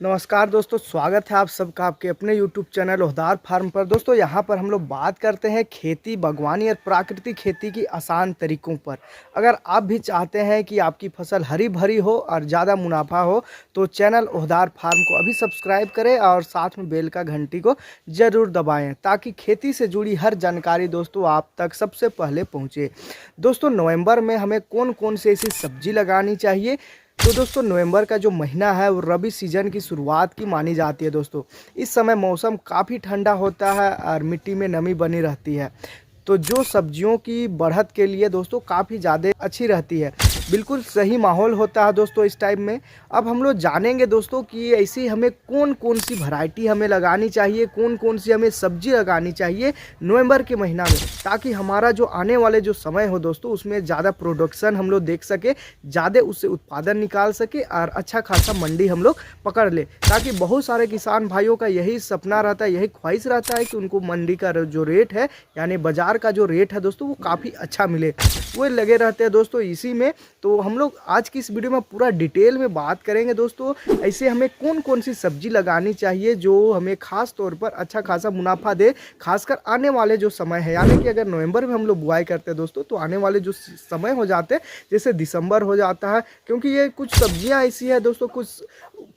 नमस्कार दोस्तों, स्वागत है आप सबका आपके अपने YouTube चैनल ओहदार फार्म पर। दोस्तों यहाँ पर हम लोग बात करते हैं खेती, बागवानी और प्राकृतिक खेती की आसान तरीकों पर। अगर आप भी चाहते हैं कि आपकी फसल हरी भरी हो और ज़्यादा मुनाफा हो तो चैनल ओहदार फार्म को अभी सब्सक्राइब करें और साथ में बेल का घंटी को ज़रूर दबाएँ ताकि खेती से जुड़ी हर जानकारी दोस्तों आप तक सबसे पहले पहुँचे। दोस्तों नवंबर में हमें कौन कौन सी ऐसी सब्जी लगानी चाहिए? तो दोस्तों नवंबर का जो महीना है वो रबी सीजन की शुरुआत की मानी जाती है। दोस्तों इस समय मौसम काफ़ी ठंडा होता है और मिट्टी में नमी बनी रहती है, तो जो सब्जियों की बढ़त के लिए दोस्तों काफ़ी ज़्यादा अच्छी रहती है। बिल्कुल सही माहौल होता है दोस्तों इस टाइम में। अब हम लोग जानेंगे दोस्तों कि ऐसी हमें कौन कौन सी वैरायटी हमें लगानी चाहिए, कौन कौन सी हमें सब्जी लगानी चाहिए नवंबर के महीना में, ताकि हमारा जो आने वाले जो समय हो दोस्तों उसमें ज़्यादा प्रोडक्शन हम लोग देख सके, ज़्यादा उससे उत्पादन निकाल सके और अच्छा खासा मंडी हम लोग पकड़ ले। ताकि बहुत सारे किसान भाइयों का यही सपना रहता है, यही ख्वाहिश रहता है कि उनको मंडी का जो रेट है यानी बाज़ार का जो रेट है दोस्तों वो काफ़ी अच्छा मिले, वो लगे रहते हैं दोस्तों इसी में। तो हम लोग आज की इस वीडियो में पूरा डिटेल में बात करेंगे दोस्तों ऐसे हमें कौन कौन सी सब्जी लगानी चाहिए जो हमें खास तौर पर अच्छा खासा मुनाफा दे, खासकर आने वाले जो समय है। यानी कि अगर नवंबर में हम लोग बुआई करते हैं दोस्तों तो आने वाले जो समय हो जाते हैं जैसे दिसंबर हो जाता है, क्योंकि ये कुछ सब्जियां ऐसी है दोस्तों, कुछ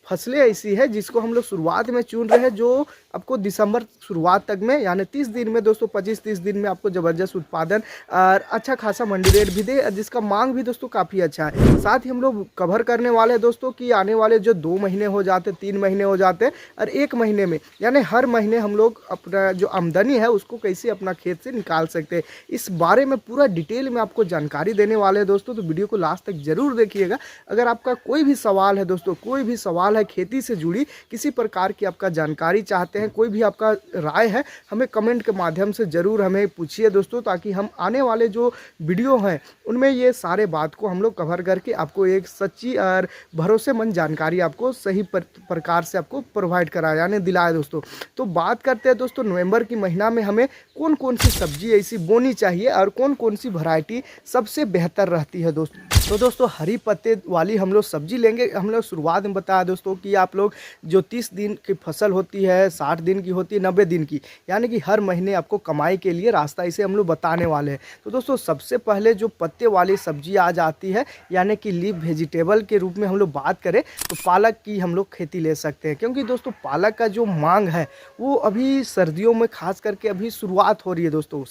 फसलें ऐसी है जिसको हम लोग शुरुआत में चुन रहे हैं जो आपको दिसंबर शुरुआत तक में यानी 30 दिन में दोस्तों 25-30 दिन में आपको ज़बरदस्त उत्पादन और अच्छा खासा मंडी रेट भी दे, जिसका मांग भी दोस्तों काफ़ी अच्छा है। साथ ही हम लोग कवर करने वाले हैं दोस्तों कि आने वाले जो 2 महीने हो जाते, 3 महीने हो जाते और 1 महीने में यानी हर महीने हम लोग अपना जो आमदनी है उसको कैसे अपना खेत से निकाल सकते हैं, इस बारे में पूरा डिटेल में आपको जानकारी देने वाले हैं दोस्तों। तो वीडियो को लास्ट तक ज़रूर देखिएगा। अगर आपका कोई भी सवाल है दोस्तों, कोई भी सवाल है खेती से जुड़ी, किसी प्रकार की आपका जानकारी चाहते हैं, कोई भी आपका राय है, हमें कमेंट के माध्यम से ज़रूर हमें पूछिए दोस्तों, ताकि हम आने वाले जो वीडियो हैं उनमें ये सारे बात को हम लोग कवर करके आपको एक सच्ची और भरोसेमंद जानकारी आपको सही प्रकार से आपको प्रोवाइड कराए यानी दिलाए दोस्तों। तो बात करते हैं दोस्तों नवंबर की महीना में हमें कौन कौन सी सब्जी ऐसी बोनी चाहिए और कौन कौन सी वैरायटी सबसे बेहतर रहती है दोस्तों। तो दोस्तों हरी पत्ते वाली हम लोग सब्जी लेंगे। हम लोग शुरुआत में बताया दोस्तों कि आप लोग जो 30 दिन की फसल होती है, 60 दिन की होती है, 90 दिन की, यानी कि हर महीने आपको कमाई के लिए रास्ता इसे हम लोग बताने वाले हैं। तो दोस्तों सबसे पहले जो पत्ते वाली सब्जी आ जाती है यानी कि लीफ वेजिटेबल के रूप में हम लोग बात करें तो पालक की हम लोग खेती ले सकते हैं, क्योंकि दोस्तों पालक का जो मांग है वो अभी सर्दियों में खास करके अभी शुरुआत हो रही है दोस्तों।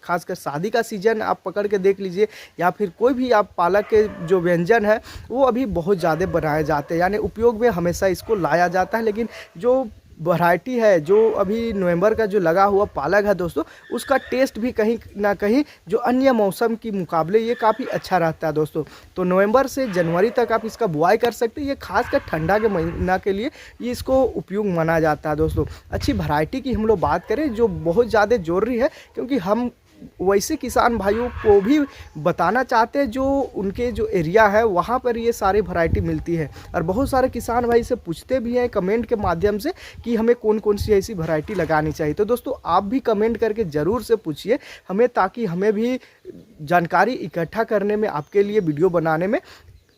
खासकर शादी का सीजन आप पकड़ के देख लीजिए या फिर कोई भी आप पालक के जो व्यंजन है वो अभी बहुत ज़्यादा बनाए जाते हैं, यानी उपयोग में हमेशा इसको लाया जाता है। लेकिन जो वैरायटी है जो अभी नवंबर का जो लगा हुआ पालक है दोस्तों उसका टेस्ट भी कहीं ना कहीं जो अन्य मौसम के मुकाबले ये काफ़ी अच्छा रहता है दोस्तों। तो नवंबर से जनवरी तक आप इसका बुआई कर सकते हैं। ये खासकर ठंडा के महीना के लिए ये इसको उपयोग माना जाता है दोस्तों। अच्छी वैरायटी की हम लोग बात करें जो बहुत ज़्यादा ज़रूरी है, क्योंकि हम वैसे किसान भाइयों को भी बताना चाहते हैं जो उनके जो एरिया है वहाँ पर ये सारी वैरायटी मिलती है। और बहुत सारे किसान भाई से पूछते भी हैं कमेंट के माध्यम से कि हमें कौन कौन सी ऐसी वैरायटी लगानी चाहिए। तो दोस्तों आप भी कमेंट करके ज़रूर से पूछिए हमें, ताकि हमें भी जानकारी इकट्ठा करने में, आपके लिए वीडियो बनाने में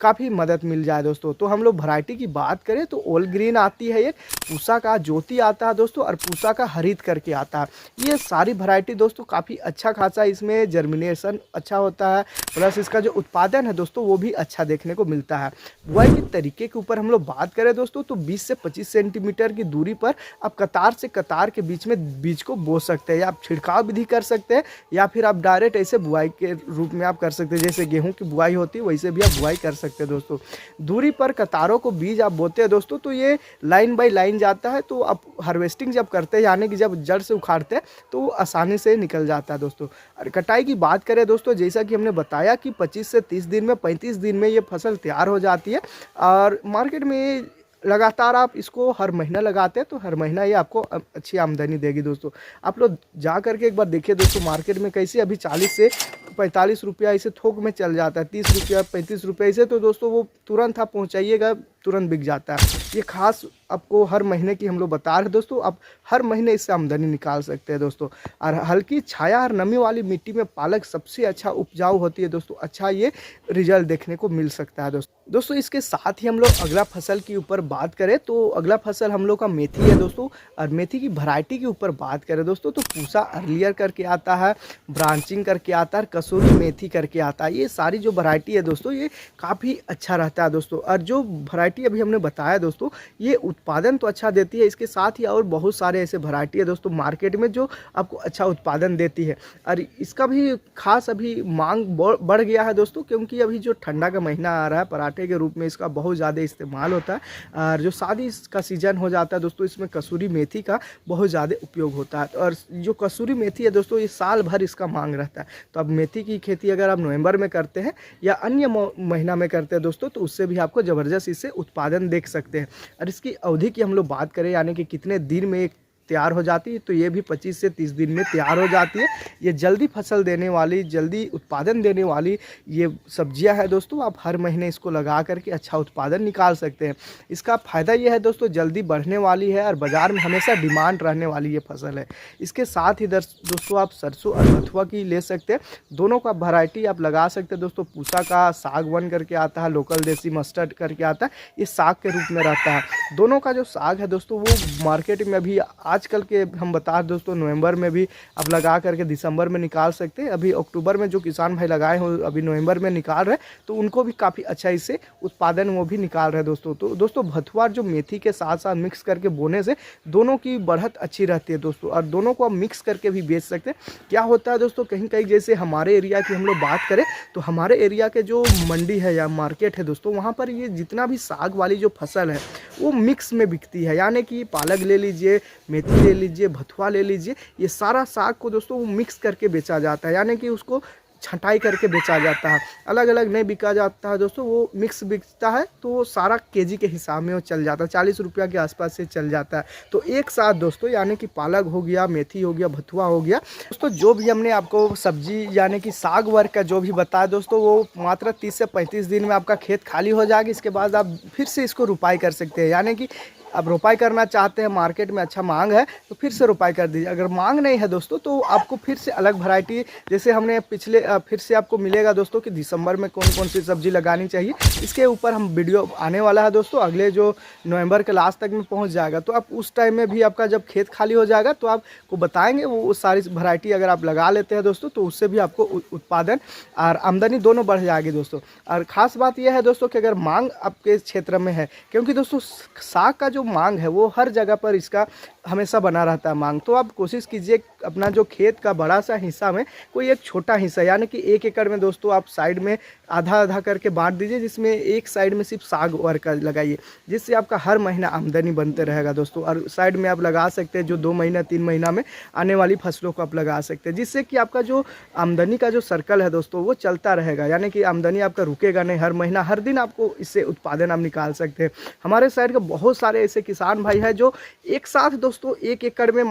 काफ़ी मदद मिल जाए दोस्तों। तो हम लोग वैरायटी की बात करें तो ऑल ग्रीन आती है, एक पूसा का ज्योति आता है दोस्तों और पूसा का हरित करके आता है। ये सारी वैरायटी दोस्तों काफ़ी अच्छा खासा इसमें जर्मिनेशन अच्छा होता है, प्लस इसका जो उत्पादन है दोस्तों वो भी अच्छा देखने को मिलता है। बुआई के तरीके के ऊपर हम लोग बात करें दोस्तों तो 20 से 25 सेंटीमीटर की दूरी पर आप कतार से कतार के बीच में बीज को बो सकते हैं, या आप छिड़काव विधि कर सकते हैं या फिर आप डायरेक्ट ऐसे बुआई के रूप में आप कर सकते हैं। जैसे गेहूँ की बुआई होती है वैसे भी आप बुआई कर सकते हैं दोस्तों। दूरी पर कतारों को बीज आप बोते हैं दोस्तों तो ये लाइन बाय लाइन जाता है, तो आप हार्वेस्टिंग जब करते हैं यानी कि जब जड़ से उखाड़ते हैं तो आसानी से निकल जाता है दोस्तों। और कटाई की बात करें दोस्तों जैसा कि हमने बताया कि 25 से 30 दिन में, 35 दिन में ये फसल तैयार हो जाती है और मार्केट में लगातार आप इसको हर महीना लगाते हैं तो हर महीना ये आपको अच्छी आमदनी देगी दोस्तों। आप लोग जा करके एक बार देखिए दोस्तों मार्केट में कैसे अभी 40 से 45 रुपया इसे थोक में चल जाता है, 30 रुपया 35 रुपये से, तो दोस्तों वो तुरंत आप पहुंचाइएगा तुरंत बिक जाता है। ये खास आपको हर महीने की हम लोग बता रहे हैं दोस्तों, आप हर महीने इससे आमदनी निकाल सकते हैं दोस्तों। और हल्की छाया और नमी वाली मिट्टी में पालक सबसे अच्छा उपजाऊ होती है दोस्तों, अच्छा ये रिजल्ट देखने को मिल सकता है दोस्तों। दोस्तों इसके साथ ही हम लोग अगला फसल के ऊपर बात करें तो अगला फसल हम लोग का मेथी है दोस्तों। और मेथी की वैरायटी के ऊपर बात करें दोस्तों तो पूसा अर्लियर करके आता है, ब्रांचिंग करके आता है, कसूरी मेथी करके आता है। ये सारी जो वैरायटी है दोस्तों ये काफ़ी अच्छा रहता है दोस्तों। और जो वैरायटी अभी हमने बताया दोस्तों ये उत्पादन तो अच्छा देती है, इसके साथ ही और बहुत सारे ऐसे वैरायटी है दोस्तों मार्केट में जो आपको अच्छा उत्पादन देती है। और इसका भी खास अभी मांग बढ़ गया है दोस्तों, क्योंकि अभी जो ठंडा का महीना आ रहा है पराठे के रूप में इसका बहुत ज़्यादा इस्तेमाल होता है। और जो शादी का सीजन हो जाता है दोस्तों इसमें कसूरी मेथी का बहुत ज़्यादा उपयोग होता है। और जो कसूरी मेथी है दोस्तों ये साल भर इसका मांग रहता है। तो अब मेथी की खेती अगर आप नवंबर में करते हैं या अन्य महीना में करते हैं दोस्तों तो उससे भी आपको ज़बरदस्त इससे उत्पादन देख सकते हैं। और इसकी अवधि की हम लोग बात करें यानी कि कितने दिन में तैयार हो जाती है तो ये भी 25 से 30 दिन में तैयार हो जाती है। ये जल्दी फसल देने वाली, जल्दी उत्पादन देने वाली ये सब्जियां है दोस्तों। आप हर महीने इसको लगा करके अच्छा उत्पादन निकाल सकते हैं। इसका फ़ायदा ये है दोस्तों जल्दी बढ़ने वाली है और बाज़ार में हमेशा डिमांड रहने वाली ये फसल है। इसके साथ ही दोस्तों आप सरसों और बथुआ की ले सकते हैं, दोनों का वैरायटी आप लगा सकते हैं दोस्तों। पूसा का साग वन करके आता है, लोकल देसी मस्टर्ड करके आता है, ये साग के रूप में रहता है। दोनों का जो साग है दोस्तों वो मार्केट में अभी आजकल के हम बता दोस्तों नवंबर में भी आप लगा करके दिसंबर में निकाल सकते हैं। अभी अक्टूबर में जो किसान भाई लगाए हो अभी नवंबर में निकाल रहे तो उनको भी काफ़ी अच्छा इससे उत्पादन वो भी निकाल रहे हैं दोस्तों। तो दोस्तों भथुआ जो मेथी के साथ साथ मिक्स करके बोने से दोनों की बढ़त अच्छी रहती है दोस्तों। और दोनों को आप मिक्स करके भी बेच सकते हैं। क्या होता है दोस्तों कहीं कहीं जैसे हमारे एरिया की हम लोग बात करें तो हमारे एरिया के जो मंडी है या मार्केट है दोस्तों वहाँ पर ये जितना भी साग वाली जो फसल है वो मिक्स में बिकती है। यानी कि पालक ले लीजिए, मेथी ले लीजिए, भथुआ ले लीजिए, ये सारा साग को दोस्तों वो मिक्स करके बेचा जाता है। यानी कि उसको छटाई करके बेचा जाता है, अलग अलग नहीं बिका जाता है दोस्तों, वो मिक्स बिकता है। तो वो सारा केजी के हिसाब में वो चल जाता है, 40 रुपया के आसपास से चल जाता है। तो एक साथ दोस्तों यानी कि पालक हो गया, मेथी हो गया, भथुआ हो गया दोस्तों, जो भी हमने आपको सब्जी यानी कि साग वर्ग का जो भी बताया दोस्तों वो मात्र 30 से 35 दिन में आपका खेत खाली हो जाएगी। इसके बाद आप फिर से इसको रुपाई कर सकते हैं। यानी कि आप रोपाई करना चाहते हैं, मार्केट में अच्छा मांग है तो फिर से रोपाई कर दीजिए। अगर मांग नहीं है दोस्तों तो आपको फिर से अलग वैरायटी जैसे हमने पिछले फिर से आपको मिलेगा दोस्तों कि दिसंबर में कौन कौन सी सब्जी लगानी चाहिए, इसके ऊपर हम वीडियो आने वाला है दोस्तों। अगले जो नवंबर के लास्ट तक में पहुंच जाएगा तो आप उस टाइम में भी आपका जब खेत खाली हो जाएगा तो आपको बताएंगे वो सारी वैरायटी अगर आप लगा लेते हैं दोस्तों तो उससे भी आपको उत्पादन और आमदनी दोनों बढ़ जाएगी दोस्तों। और ख़ास बात यह है दोस्तों कि अगर मांग आपके क्षेत्र में है, क्योंकि दोस्तों साग का जो मांग है वो हर जगह पर इसका हमेशा बना रहता है मांग, तो आप कोशिश कीजिए अपना जो खेत का बड़ा सा हिस्सा में कोई एक छोटा हिस्सा यानी कि 1 एकड़ में दोस्तों आप साइड में आधा आधा करके बांट दीजिए, जिसमें एक साइड में सिर्फ साग वर्ग लगाइए, जिससे आपका हर महीना आमदनी बनते रहेगा दोस्तों। और साइड में आप लगा सकते हैं जो 2 महीना 3 महीना में आने वाली फसलों को आप लगा सकते हैं, जिससे कि आपका जो आमदनी का जो सर्कल है दोस्तों वो चलता रहेगा। यानी कि आमदनी आपका रुकेगा नहीं, हर महीना हर दिन आपको इससे उत्पादन आप निकाल सकते हैं। हमारे साइड के बहुत सारे ऐसे किसान भाई है जो एक साथ दोस्तों 1 एकड़ में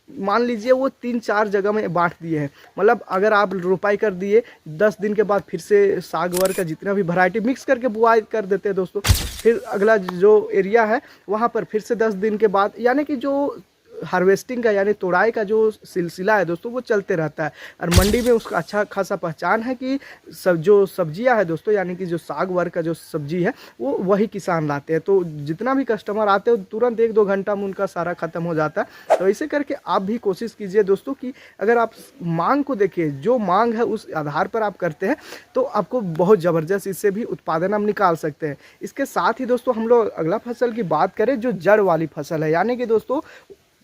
मान लीजिए वो 3-4 जगह में बांट दिए हैं। मतलब अगर आप रोपाई कर दिए 10 दिन के बाद फिर से साग वर्ग का जितना भी वैरायटी मिक्स करके बुआई कर देते हैं दोस्तों, फिर अगला जो एरिया है वहाँ पर फिर से 10 दिन के बाद यानी कि जो हार्वेस्टिंग का यानी तोड़ाई का जो सिलसिला है दोस्तों वो चलते रहता है। और मंडी में उसका अच्छा खासा पहचान है कि जो सब्जियां है दोस्तों यानी कि जो साग वर्ग का जो सब्जी है वो वही किसान लाते हैं। तो जितना भी कस्टमर आते हैं तुरंत 1-2 घंटा में उनका सारा ख़त्म हो जाता है। तो ऐसे करके आप भी कोशिश कीजिए दोस्तों कि अगर आप मांग को देखिए, जो मांग है उस आधार पर आप करते हैं तो आपको बहुत ज़बरदस्त इससे भी उत्पादन आप निकाल सकते हैं। इसके साथ ही दोस्तों हम लोग अगला फसल की बात करें जो जड़ वाली फसल है, यानी कि दोस्तों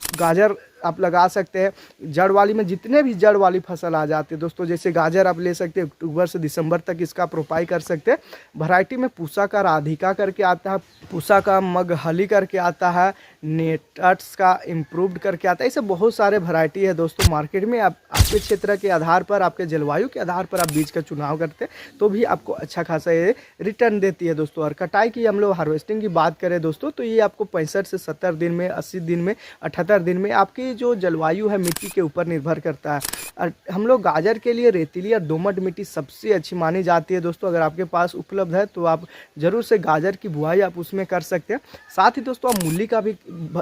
गाजर आप लगा सकते हैं। जड़ वाली में जितने भी जड़ वाली फसल आ जाती है दोस्तों, जैसे गाजर आप ले सकते हैं, अक्टूबर से दिसंबर तक इसका रोपाई कर सकते हैं। वैरायटी में पूसा का राधिका करके आता है, पूसा का मगहली करके आता है, नेटट्स का इम्प्रूव्ड करके आता है। ऐसे बहुत सारे वैरायटी है दोस्तों मार्केट में। आपके क्षेत्र के आधार पर, आपके जलवायु के आधार पर आप बीज का चुनाव करते हैं तो भी आपको अच्छा खासा ये रिटर्न देती है दोस्तों। और कटाई की हम लोग हार्वेस्टिंग की बात करें दोस्तों तो ये आपको 65 से 70 दिन में, 80 दिन में, 78 दिन में आपकी ये जो जलवायु है मिट्टी के ऊपर निर्भर करता है। और हम लोग गाजर के लिए रेतीली और दोमट मिट्टी सबसे अच्छी मानी जाती है दोस्तों। अगर आपके पास उपलब्ध है तो आप ज़रूर से गाजर की बुआई आप उसमें कर सकते हैं। साथ ही दोस्तों आप मूली का भी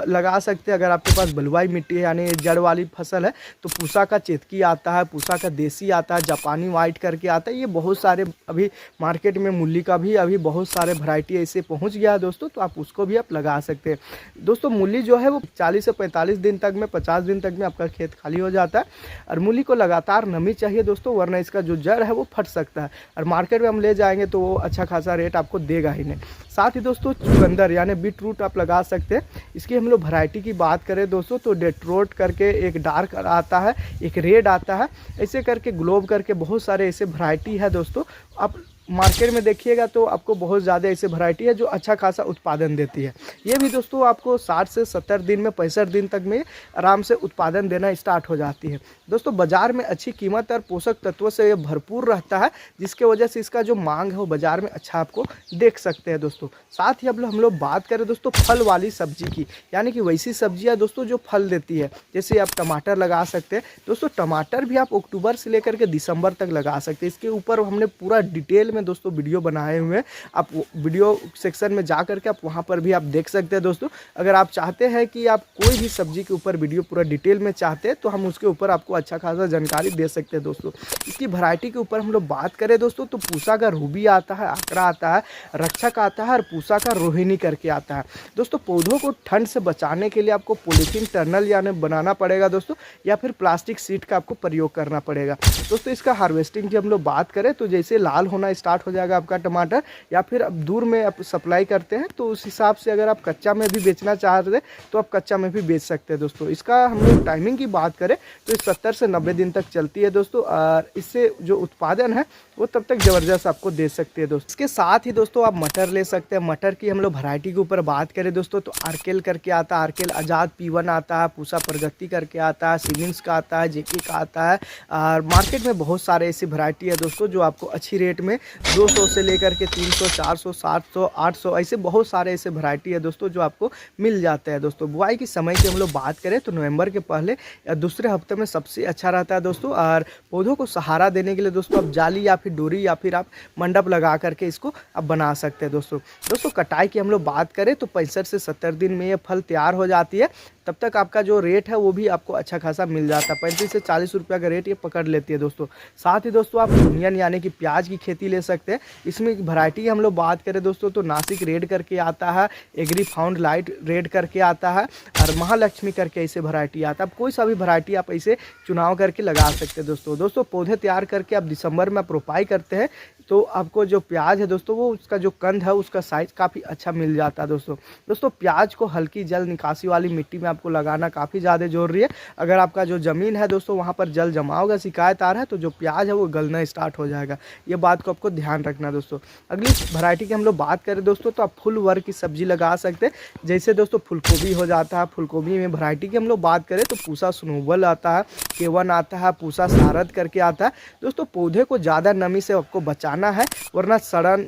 लगा सकते हैं। अगर आपके पास बलुआई मिट्टी है यानी जड़ वाली फसल है तो पूसा का चेतकी आता है, पूसा का देसी आता है, जापानी वाइट करके आता है। ये बहुत सारे अभी मार्केट में मूली का भी अभी बहुत सारे वैरायटी ऐसे पहुंच गया है दोस्तों, तो आप उसको भी आप लगा सकते हैं दोस्तों। मूली जो है वो 40 से 45 दिन तक में, 50 दिन तक में आपका खेत खाली हो जाता है। और मूली को लगातार नमी चाहिए दोस्तों, वरना इसका जो जड़ है वो फट सकता है और मार्केट में हम ले जाएंगे तो वो अच्छा खासा रेट आपको देगा ही नहीं। साथ ही दोस्तों चुकंदर यानी बीट रूट आप लगा सकते हैं। इसकी हम लोग वैरायटी की बात करें दोस्तों तो डेट्रोट करके एक डार्क आता है, एक रेड आता है, ऐसे करके ग्लोब करके बहुत सारे ऐसे वैरायटी है दोस्तों। आप मार्केट में देखिएगा तो आपको बहुत ज़्यादा ऐसे वैरायटी है जो अच्छा खासा उत्पादन देती है। ये भी दोस्तों आपको 60 से 70 दिन में, 65 दिन तक में आराम से उत्पादन देना स्टार्ट हो जाती है दोस्तों। बाज़ार में अच्छी कीमत और पोषक तत्वों से ये भरपूर रहता है, जिसके वजह से इसका जो मांग है वो बाज़ार में अच्छा आपको देख सकते हैं दोस्तों। साथ ही अब हम लोग बात करें दोस्तों फल वाली सब्जी की, यानी कि वैसी सब्जियाँ दोस्तों जो फल देती है। जैसे आप टमाटर लगा सकते हैं दोस्तों। टमाटर भी आप अक्टूबर से लेकर के दिसंबर तक लगा सकते हैं। इसके ऊपर हमने पूरा डिटेल में दोस्तों वीडियो बनाए हुए हैं, आप वीडियो सेक्शन में जा करके आप वहां पर भी आप देख सकते हैं दोस्तों। अगर आप चाहते हैं कि आप कोई भी सब्जी के ऊपर वीडियो पूरा डिटेल में चाहते हैं तो हम उसके ऊपर आपको अच्छा खासा जानकारी दे सकते हैं दोस्तों। इसकी वैरायटी के ऊपर हम लोग बात करें दोस्तों तो पूसा का रूबी आता है, आकरा आता है, रक्षक आता है और पूसा का रोहिणी करके आता है दोस्तों। पौधों को ठंड से बचाने के लिए आपको पॉलीथीन टनल यानी बनाना पड़ेगा दोस्तों, या फिर प्लास्टिक सीट का आपको प्रयोग करना पड़ेगा दोस्तों। इसका हार्वेस्टिंग की हम लोग बात करें तो जैसे लाल होना स्टार्ट हो जाएगा आपका टमाटर, या फिर अब दूर में आप सप्लाई करते हैं तो उस हिसाब से अगर आप कच्चा में भी बेचना चाहते हैं तो आप कच्चा में भी बेच सकते हैं दोस्तों। इसका हम लोग टाइमिंग की बात करें तो 70 से 90 दिन तक चलती है दोस्तों, और इससे जो उत्पादन है वो तब तक ज़बरदस्त आपको दे सकते हैं दोस्तों। इसके साथ ही दोस्तों आप मटर ले सकते हैं। मटर की हम लोग वैरायटी के ऊपर बात करें दोस्तों तो आर्केल करके आता है, आर्केल आज़ाद P1 आता है, पूसा प्रगति करके आता है, सीमेंस का आता है, जेके का आता है। और मार्केट में बहुत सारे ऐसी वैरायटी है दोस्तों जो आपको अच्छी रेट में 200 से लेकर के 300, 400, 700, 800 ऐसे बहुत सारे ऐसे वैरायटी है दोस्तों जो आपको मिल जाता है दोस्तों। बुआई की समय की हम लोग बात करें तो नवंबर के पहले या दूसरे हफ्ते में सबसे अच्छा रहता है दोस्तों। और पौधों को सहारा देने के लिए दोस्तों आप जाली या फिर डोरी या फिर आप मंडप लगा करके इसको आप बना सकते हैं दोस्तों। कटाई की हम लोग बात करें तो 65 से 70 दिन में ये फल तैयार हो जाती है। तब तक आपका जो रेट है वो भी आपको अच्छा खासा मिल जाता है, 35 से 40 रुपये का रेट ये पकड़ लेती है दोस्तों। साथ ही दोस्तों आप अनियन यानी कि प्याज की खेती ले सकते हैं। इसमें वैरायटी हम लोग बात करें दोस्तों तो नासिक रेड करके आता है, एग्री फाउंड लाइट रेड करके आता है और महालक्ष्मी करके ऐसे वैरायटी आता है। आप कोई सा भी वैरायटी आप ऐसे चुनाव करके लगा सकते हैं दोस्तों। पौधे तैयार करके आप दिसंबर में आप रोपाई करते हैं तो आपको जो प्याज है दोस्तों वो उसका जो कंद है उसका साइज काफ़ी अच्छा मिल जाता है दोस्तों। प्याज को हल्की जल निकासी वाली मिट्टी में आपको लगाना काफ़ी ज़्यादा जरूरी है। अगर आपका जो ज़मीन है दोस्तों वहाँ पर जल जमाव का शिकायत आ रहा है तो जो प्याज है वो गलना स्टार्ट हो जाएगा। ये बात को आपको ध्यान रखना दोस्तों। अगली वैरायटी की हम लोग बात करें दोस्तों तो आप फुल वर्ग की सब्जी लगा सकते हैं। जैसे दोस्तों फूलगोभी हो जाता है, फूलगोभी में वैरायटी की हम लोग बात करें तो पूसा स्नोबल आता है, K1 आता है, पूसा सारद करके आता है दोस्तों। पौधे को ज़्यादा नमी से आपको बचाना है, वरना सड़न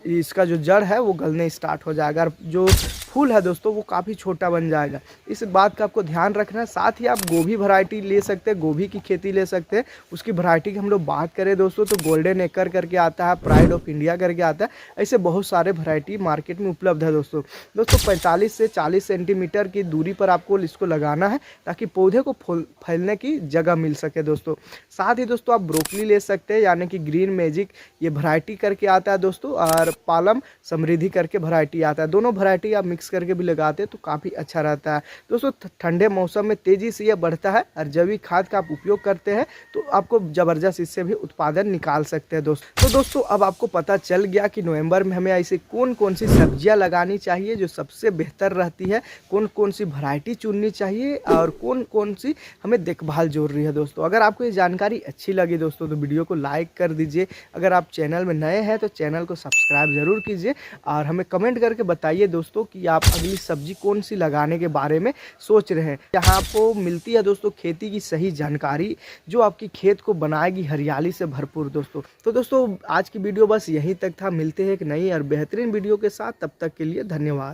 इसका जो जड़ है वो गलने स्टार्ट हो जाएगा और जो फूल है दोस्तों वो काफ़ी छोटा बन जाएगा। इस बात का आपको ध्यान रखना है। साथ ही आप गोभी वैरायटी ले सकते हैं, गोभी की खेती ले सकते हैं। उसकी वैरायटी की हम लोग बात करें दोस्तों तो गोल्डन एकर करके आता है, प्राइड ऑफ इंडिया करके आता है। ऐसे बहुत सारे वैरायटी मार्केट में उपलब्ध है दोस्तों। 45 से 40 सेंटीमीटर की दूरी पर आपको इसको लगाना है ताकि पौधे को फैलने की जगह मिल सके दोस्तों। साथ ही दोस्तों आप ब्रोकली ले सकते हैं यानी कि ग्रीन मैजिक ये वैरायटी करके आता है दोस्तों, और पालम समृद्धि करके वैरायटी आता है। दोनों वैरायटी आप मिक्स करके भी लगाते हैं तो काफ़ी अच्छा रहता है दोस्तों। ठंडे मौसम में तेज़ी से यह बढ़ता है और जैविक खाद का आप उपयोग करते हैं तो आपको ज़बरदस्त इससे भी उत्पादन निकाल सकते हैं दोस्तों। तो दोस्तों अब आपको पता चल गया कि नवंबर में हमें ऐसे कौन कौन सी सब्जियां लगानी चाहिए जो सबसे बेहतर रहती है, कौन कौन सी वैरायटी चुननी चाहिए और कौन कौन सी हमें देखभाल जरूरी है दोस्तों। अगर आपको ये जानकारी अच्छी लगी दोस्तों तो वीडियो को लाइक कर दीजिए। अगर आप चैनल में नए हैं तो चैनल को सब्सक्राइब जरूर कीजिए और हमें कमेंट करके बताइए दोस्तों कि आप अगली सब्जी कौन सी लगाने के बारे में सोच रहे हैं। यहाँ आपको मिलती है दोस्तों खेती की सही जानकारी जो आपकी खेत को बनाएगी हरियाली से भरपूर दोस्तों। तो दोस्तों आज की वीडियो बस यहीं तक था। मिलते हैं एक नई और बेहतरीन वीडियो के साथ, तब तक के लिए धन्यवाद।